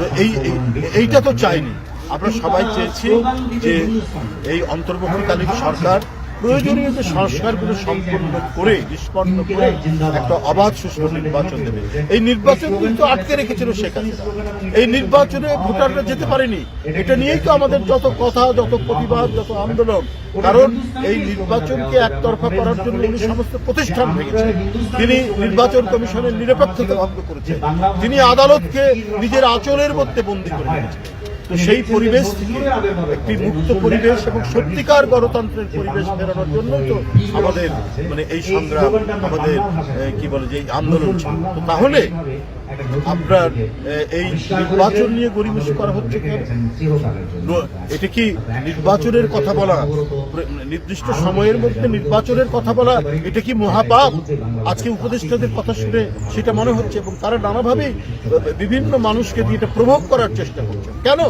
তো এইটা তো চাইনি। আমরা সবাই চেয়েছি যে এই অন্তর্বর্তীকালীন সরকার প্রয়োজনীয় যে সংস্কারগুলো সম্পন্ন করে নিষ্পন্ন করে একটা অবাধ সুষ্ঠু নির্বাচন দেবে। এই নির্বাচন কিন্তু আটকে রেখেছিল শেখ হাসিনা। এই নির্বাচনে ভোটাররা যেতে পারেনি। এটা নিয়েই তো আমাদের যত কথা, যত প্রতিবাদ, যত আন্দোলন। কারণ এই নির্বাচনকে একতরফা করার জন্য উনি সমস্ত প্রতিষ্ঠান ভেঙেছেন। তিনি নির্বাচন কমিশনের নিরপেক্ষতা ভঙ্গ করেছেন। তিনি আদালতকে নিজের আঁচলের মধ্যে বন্দী করে রেখেছেন। তো সেই পরিবেশ থেকে একটি মুক্ত পরিবেশ এবং সত্যিকার গণতন্ত্রের পরিবেশ ফেরানোর জন্য তো আমাদের এই সংগ্রাম, আমাদের কি বলে যে আন্দোলন ছিল। তো তাহলে আপনার এই নির্বাচন নিয়ে গড়িমসি করা হচ্ছে কেন? এটা কি নির্বাচনের কথা বলা, নির্দিষ্ট সময়ের মধ্যে নির্বাচনের কথা বলা, এটা কি মহাপাপ? আজকে উপদেষ্টাদের কথা শুনে সেটা মনে হচ্ছে, এবং তারা নানাভাবেই বিভিন্ন মানুষকে দিয়ে এটা প্রভোগ করার চেষ্টা করছে। কেন?